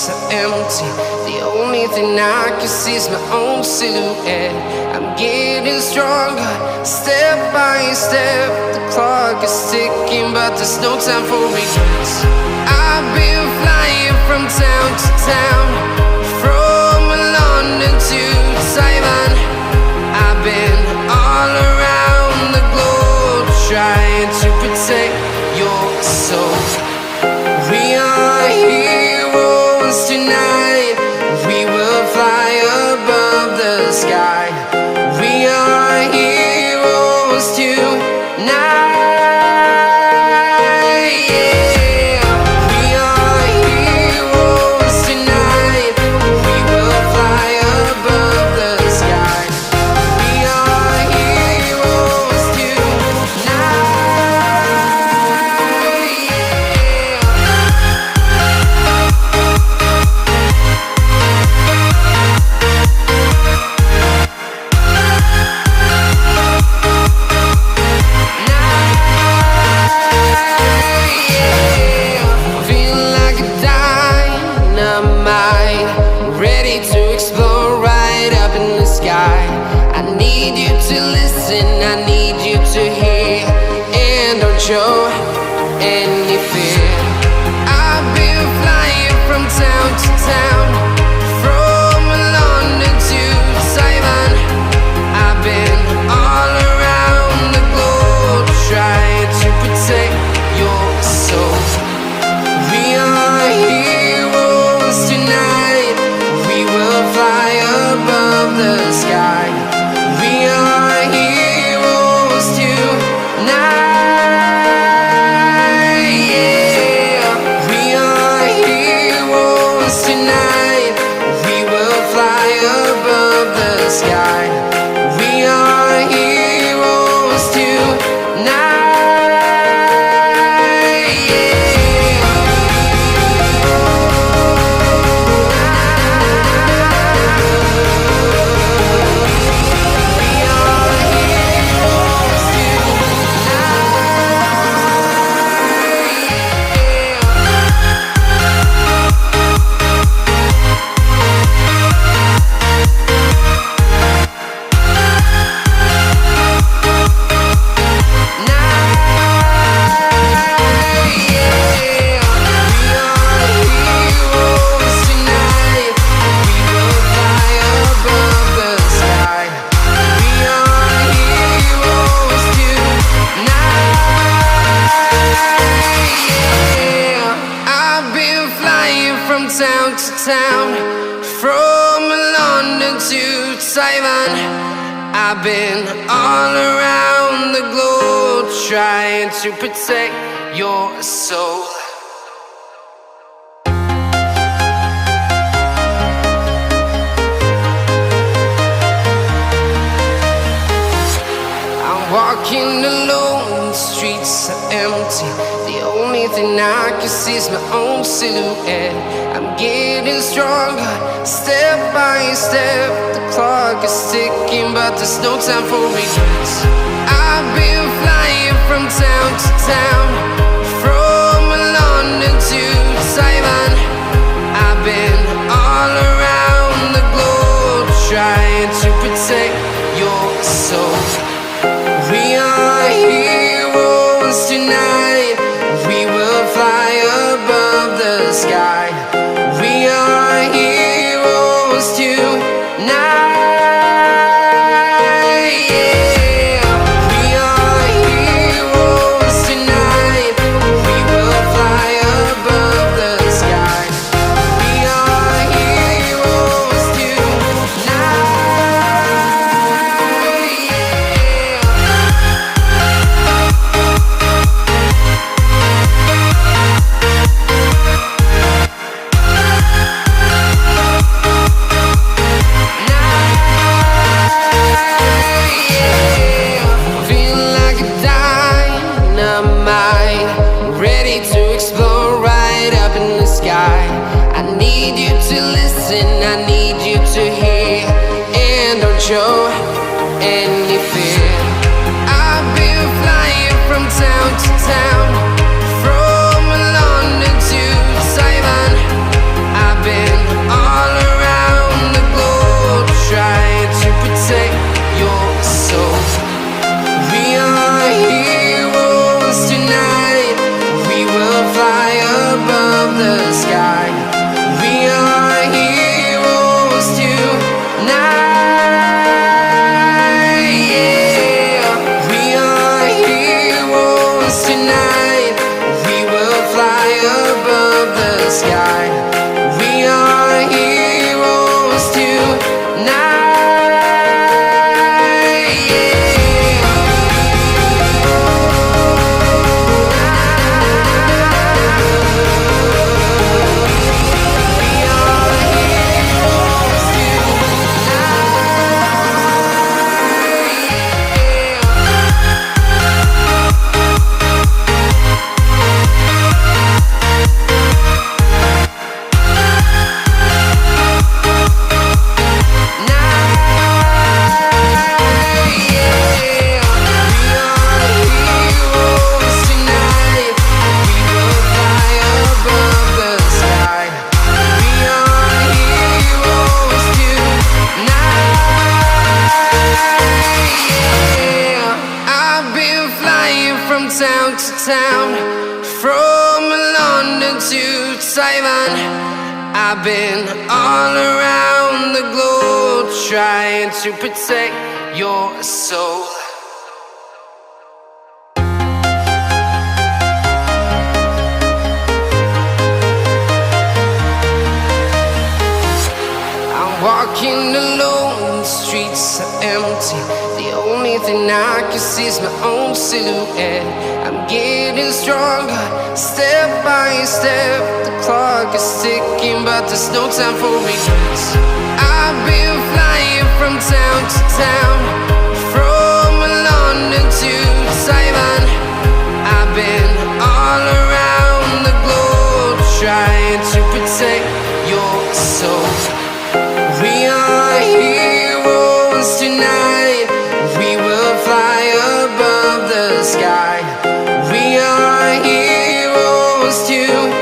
streets are empty. The only thing I can see is my own silhouette. I'm getting stronger, step by step. The clock is ticking, but there's no time for regrets. I've been flying from town to town, from London to Taiwan. I've been all around the globe, trying to protect your soul. We are heroes tonight. We will fly above the sky. We are heroes tonight. Yeah. We are heroes tonight. We will fly above the sky. We are heroes tonight. I need you to hear, and don't show any fear. I've been flying from town to town, from London to Taiwan. I've been all around the globe, trying to protect your soul. We are heroes tonight. We will fly above the sky. We are heroes tonight. Yeah. We are heroes tonight. We will fly above the sky. We are heroes tonight. Town to town, from London to Taiwan. I've been all around the globe, trying to protect your soul. I'm walking alone, the streets are empty. The only thing I can see is my own silhouette. I'm getting stronger, step by step. The clock is ticking, but there's no time for regrets. I've been flying from town to town, from London to Taiwan. I've been all around the globe, trying to protect your soul. We are heroes tonight. We will fly above the sky. We are heroes tonight. Yeah. We are heroes tonight. We will fly above the sky. We are heroes tonight. I need you to listen, I need you to hear, and don't show any fear. I've been flying from town to town, from London to Taiwan. I've been town, from London to Taiwan. I've been all around the globe trying to protect your soul. Walking alone, the streets are empty. The only thing I can see is my own silhouette. I'm getting stronger, step by step. The clock is ticking, but there's no time for regrets. I've been flying from town to town, from London to Taiwan. I've been all around the globe trying to protect your soul. We are heroes tonight. We will fly above the sky. We are heroes tonight.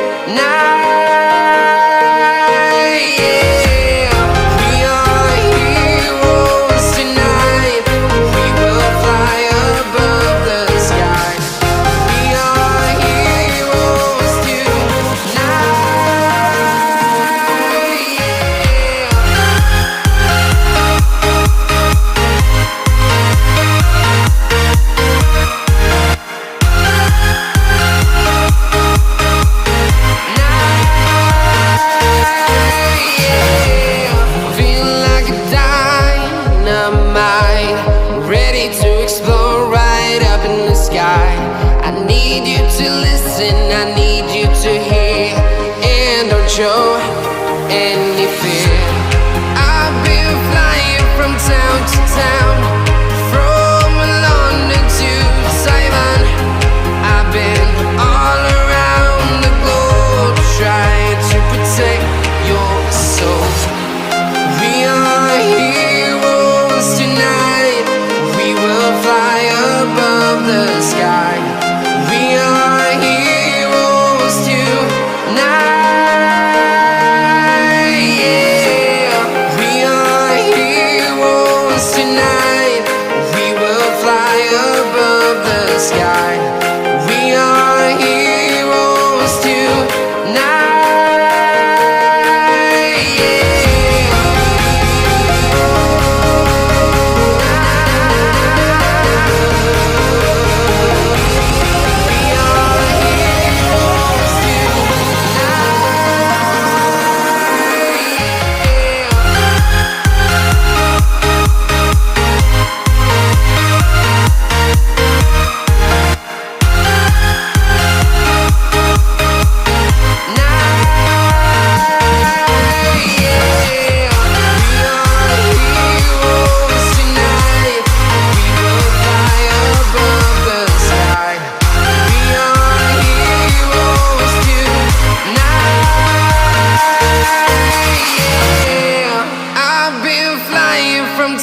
Yeah. We are heroes tonight. We will fly above the sky. We are heroes tonight. I need you to listen, I need you to hear, and don't show any fear. I've been flying from town to town, from London to Taiwan. I've been all around the globe trying to protect your soul. We are heroes tonight. We will fly above the sky. We are heroes tonight. Yeah. We are heroes tonight. We will fly above the sky. We are heroes tonight.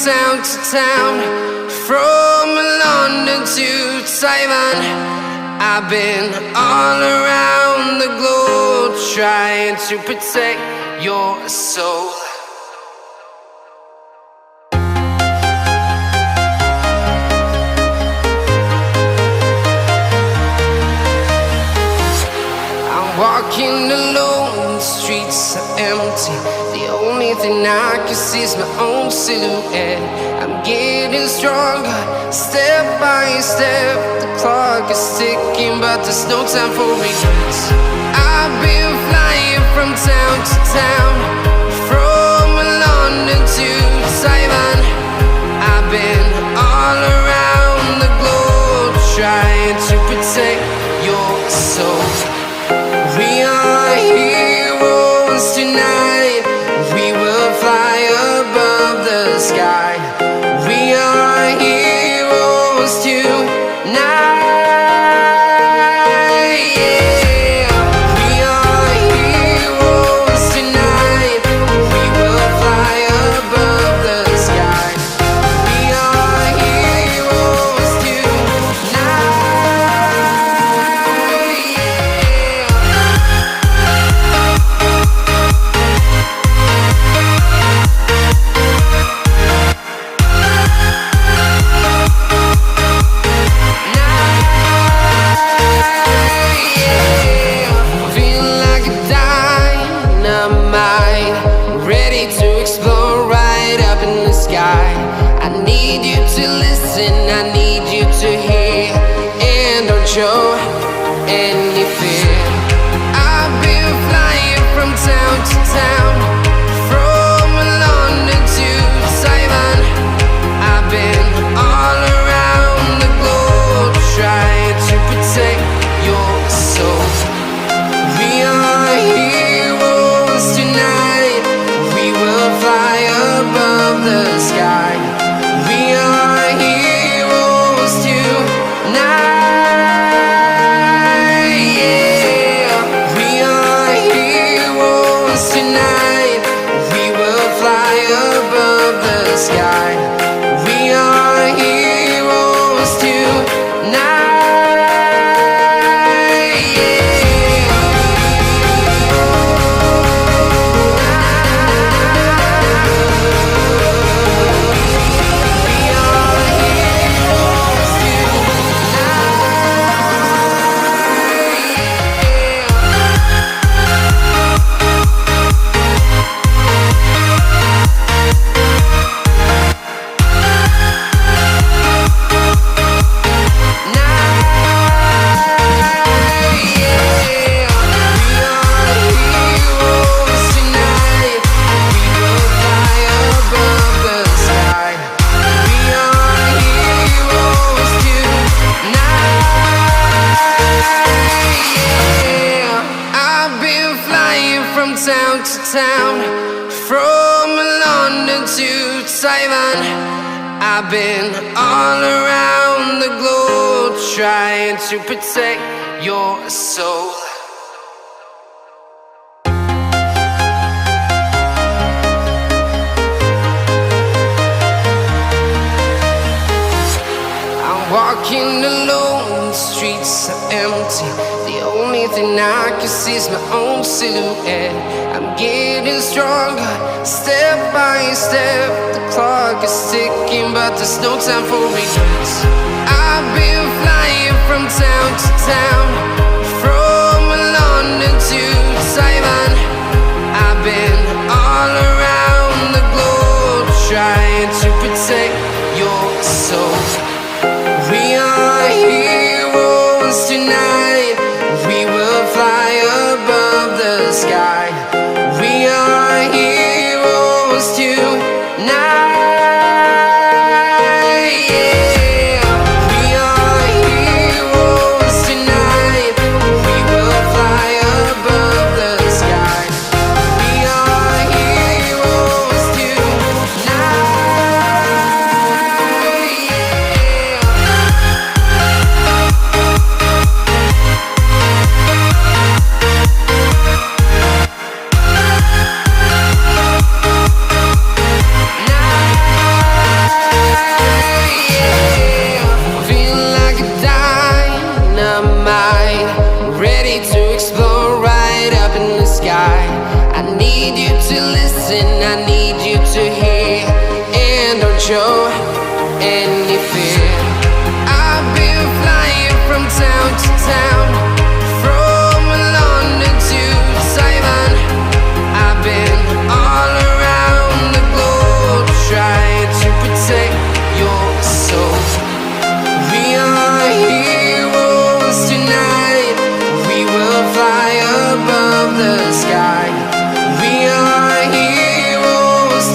Town to town, from London to Taiwan. I've been all around the globe trying to protect your soul. I'm walking alone, the streets are empty. The only thing I can see is my own silhouette. I'm getting stronger, step by step. The clock is ticking, but there's no time for regrets. I've been flying from town to town, from London to Taiwan. I've been all around the globe trying to protect your soul. We are heroes tonight. We will fly above the sky. We are heroes tonight. Yeah. We are heroes tonight. to listen, I need you to hear, and don't show any fear. I've been flying from town to town, from London to Taiwan. I've been all around the globe trying to protect your soul. We are heroes tonight, we will fly above the sky. We are heroes tonight, yeah. We are heroes tonight, we will fly above the sky. We are heroes tonight, yeah. We are heroes town to town, from London to Taiwan. I've been all around the globe trying to protect your soul. I'm walking alone, the streets are empty. The only thing I can see is my own silhouette. I'm getting stronger, step by step. The clock is ticking, but there's no time for regrets. I've been flying from town to town, from London to Taiwan. I've been all around the globe trying to protect your soul. We are heroes tonight, we will fly above the sky. We are heroes tonight, yeah. We are heroes tonight, we will fly above the sky. We are heroes tonight, yeah. Feel like a dynamite, ready to explode right up in the sky. I need you to listen, I need you to hear, and don't show any fear. I've been flying from town to town, from London to Taiwan. I've been all around the globe trying to protect your soul. We are heroes tonight, we will fly above the sky. We are heroes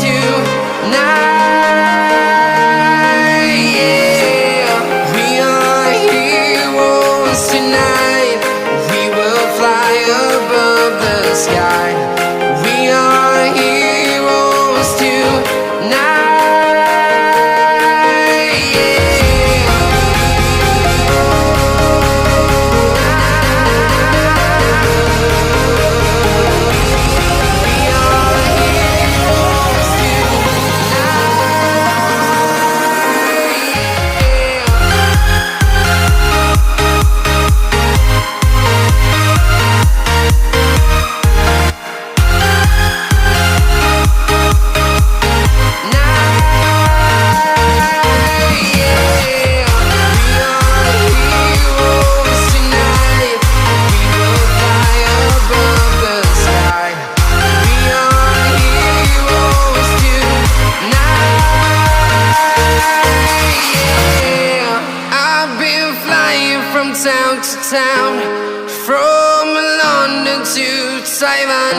town, from London to Taiwan.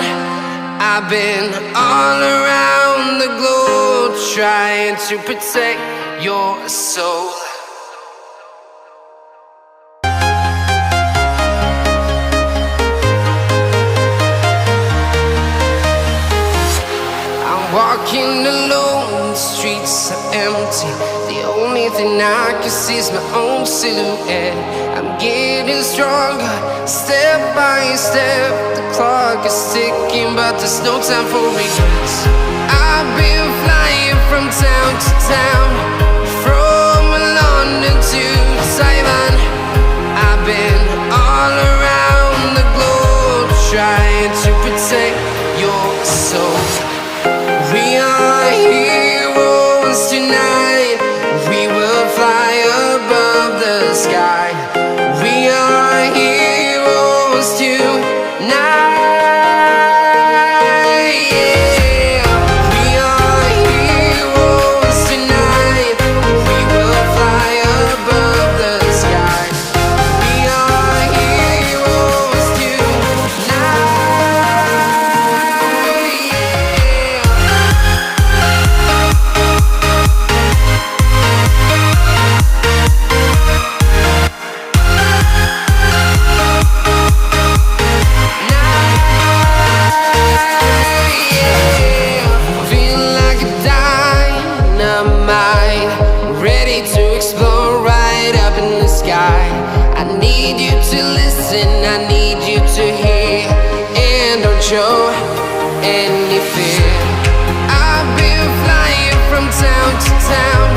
I've been all around the globe trying to protect your soul. Walking alone, the streets are empty. The only thing I can see is my own silhouette. I'm getting stronger, step by step. The clock is ticking, but there's no time for regrets. I've been flying from town to town, from London to Taiwan. I've been all around the globe trying to protect your soul. We are heroes tonight. We will fly above the sky. We are heroes tonight. Yeah. We are heroes tonight. We will fly above the sky. We are heroes tonight. I need you to listen, I need you to hear, and don't show any fear. I've been flying from town to town,